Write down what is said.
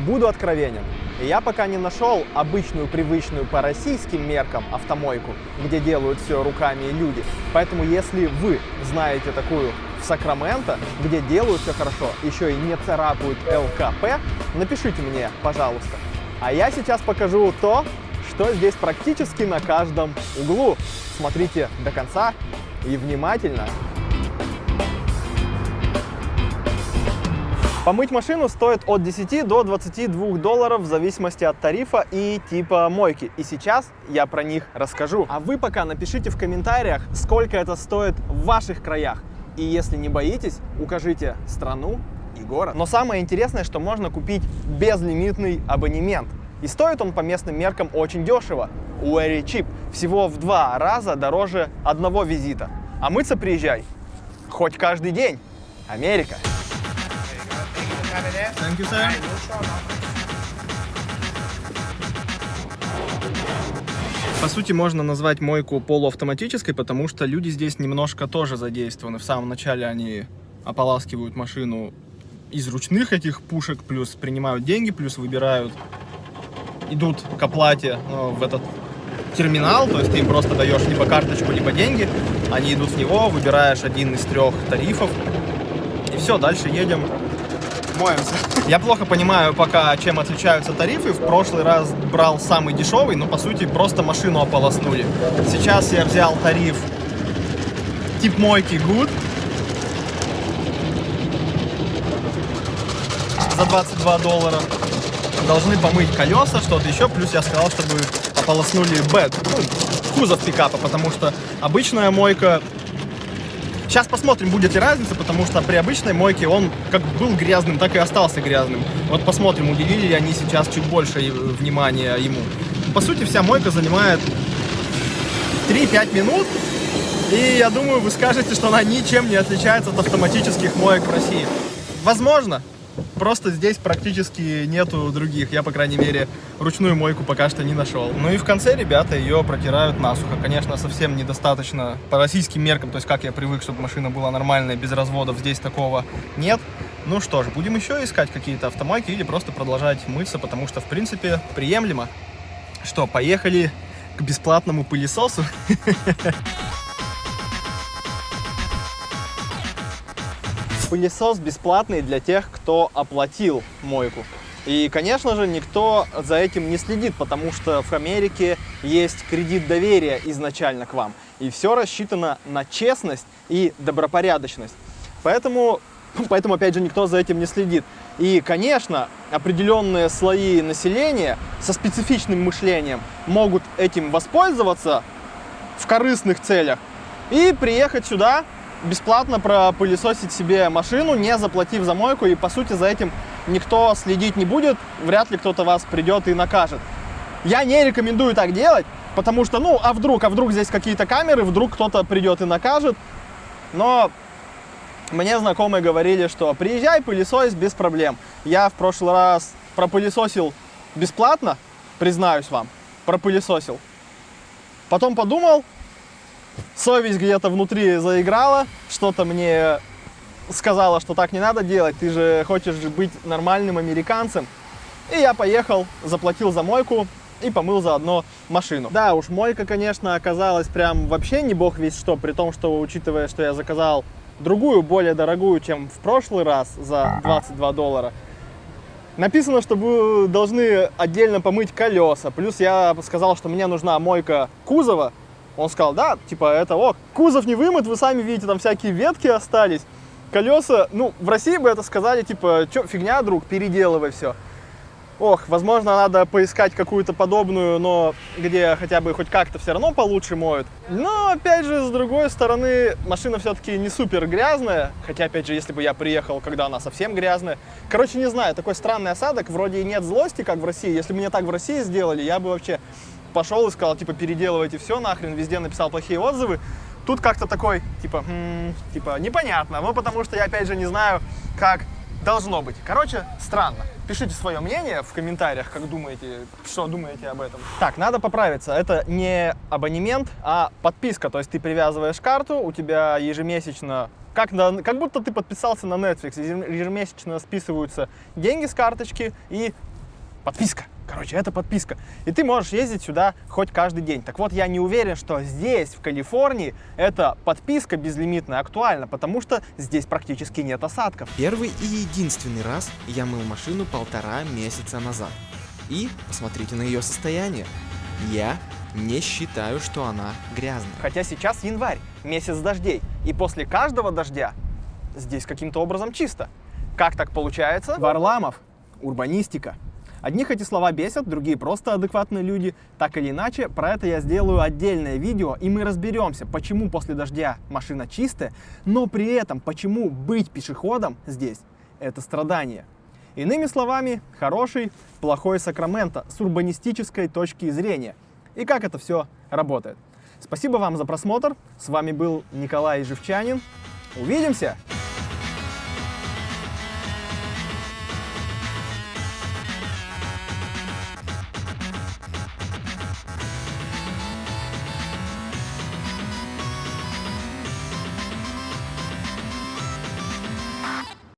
Буду откровенен. Я пока не нашел обычную, привычную по российским меркам автомойку, где делают все руками люди. Поэтому, если вы знаете такую в Сакраменто, где делают все хорошо, еще и не царапают ЛКП, напишите мне, пожалуйста. А я сейчас покажу то, что здесь практически на каждом углу. Смотрите до конца и внимательно. Помыть машину стоит от 10 до 22 долларов в зависимости от тарифа и типа мойки. И сейчас я про них расскажу. А вы пока напишите в комментариях, сколько это стоит в ваших краях. И если не боитесь, укажите страну и город. Но самое интересное, что можно купить безлимитный абонемент. И стоит он по местным меркам очень дешево. Very cheap. Всего в 2 раза дороже одного визита. А мыться приезжай хоть каждый день. Америка. Thank you, sir. По сути, можно назвать мойку полуавтоматической, потому что люди здесь немножко тоже задействованы. В самом начале они ополаскивают машину из ручных этих пушек, плюс принимают деньги, плюс выбирают, идут к оплате в этот терминал, то есть ты им просто даешь либо карточку, либо деньги, они идут в него, выбираешь один из 3 тарифов, и все, дальше едем. Моемся. Я плохо понимаю пока, чем отличаются тарифы. В прошлый раз брал самый дешевый, но по сути просто машину ополоснули. Сейчас я взял тариф тип мойки Good за 22 доллара. Должны помыть колеса, что-то еще. Плюс я сказал, чтобы ополоснули бэк, кузов пикапа, потому что обычная мойка... Сейчас посмотрим, будет ли разница, потому что при обычной мойке он как был грязным, так и остался грязным. Вот посмотрим, уделили ли они сейчас чуть больше внимания ему. По сути, вся мойка занимает 3-5 минут. И я думаю, вы скажете, что она ничем не отличается от автоматических моек в России. Возможно. Просто здесь практически нету других. Я, по крайней мере, ручную мойку пока что не нашел. Ну и в конце ребята ее протирают насухо. Конечно, совсем недостаточно по российским меркам, то есть как я привык, чтобы машина была нормальная, без разводов. Здесь такого нет. Ну что ж, будем еще искать какие-то автомойки или просто продолжать мыться, потому что, в принципе, приемлемо. Что, поехали к бесплатному пылесосу? Пылесос бесплатный для тех, кто оплатил мойку. И, конечно же, никто за этим не следит, потому что в Америке есть кредит доверия изначально к вам. И все рассчитано на честность и добропорядочность. Поэтому, опять же, никто за этим не следит. И, конечно, определенные слои населения со специфичным мышлением могут этим воспользоваться в корыстных целях и приехать сюда, бесплатно пропылесосить себе машину, не заплатив за мойку, и по сути за этим никто следить не будет, вряд ли кто-то вас придет и накажет. Я не рекомендую так делать, потому что, а вдруг здесь какие-то камеры, вдруг кто-то придет и накажет, но мне знакомые говорили, что приезжай, пылесось без проблем. Я в прошлый раз пропылесосил бесплатно, признаюсь вам, пропылесосил. Потом подумал, совесть где-то внутри заиграла, что-то мне сказала, что так не надо делать, ты же хочешь быть нормальным американцем. И я поехал, заплатил за мойку и помыл заодно машину. Да уж, мойка, конечно, оказалась прям вообще не бог весть что, при том, что, учитывая, что я заказал другую, более дорогую, чем в прошлый раз, за 22 доллара. Написано, что вы должны отдельно помыть колеса, плюс я сказал, что мне нужна мойка кузова. Он сказал, да, типа, это ок. Кузов не вымыт, вы сами видите, там всякие ветки остались. Колеса, в России бы это сказали, типа, чё, фигня, друг, переделывай все. Ох, возможно, надо поискать какую-то подобную, но где хотя бы хоть как-то все равно получше моют. Но, опять же, с другой стороны, машина все-таки не супер грязная. Хотя, опять же, если бы я приехал, когда она совсем грязная. Короче, не знаю, такой странный осадок, вроде и нет злости, как в России. Если бы мне так в России сделали, я бы вообще пошел и сказал, типа, переделывайте все нахрен, везде написал плохие отзывы. Тут как-то такой, типа, непонятно. Ну, потому что я, опять же, не знаю, как должно быть. Короче, странно. Пишите свое мнение в комментариях, как думаете, что думаете об этом. Так, надо поправиться. Это не абонемент, а подписка. То есть ты привязываешь карту, у тебя ежемесячно, как будто ты подписался на Netflix, ежемесячно списываются деньги с карточки, и Подписка. Короче, это подписка. И ты можешь ездить сюда хоть каждый день. Так вот, я не уверен, что здесь, в Калифорнии, эта подписка безлимитная актуальна, потому что здесь практически нет осадков. Первый и единственный раз я мыл машину 1,5 месяца назад. И посмотрите на ее состояние. Я не считаю, что она грязная. Хотя сейчас январь, месяц дождей. И после каждого дождя здесь каким-то образом чисто. Как так получается? Варламов. Урбанистика. Одних эти слова бесят, другие просто адекватные люди. Так или иначе, про это я сделаю отдельное видео, и мы разберемся, почему после дождя машина чистая, но при этом, почему быть пешеходом здесь – это страдание. Иными словами, хороший, плохой Сакраменто с урбанистической точки зрения. И как это все работает. Спасибо вам за просмотр. С вами был Николай Живчанин. Увидимся!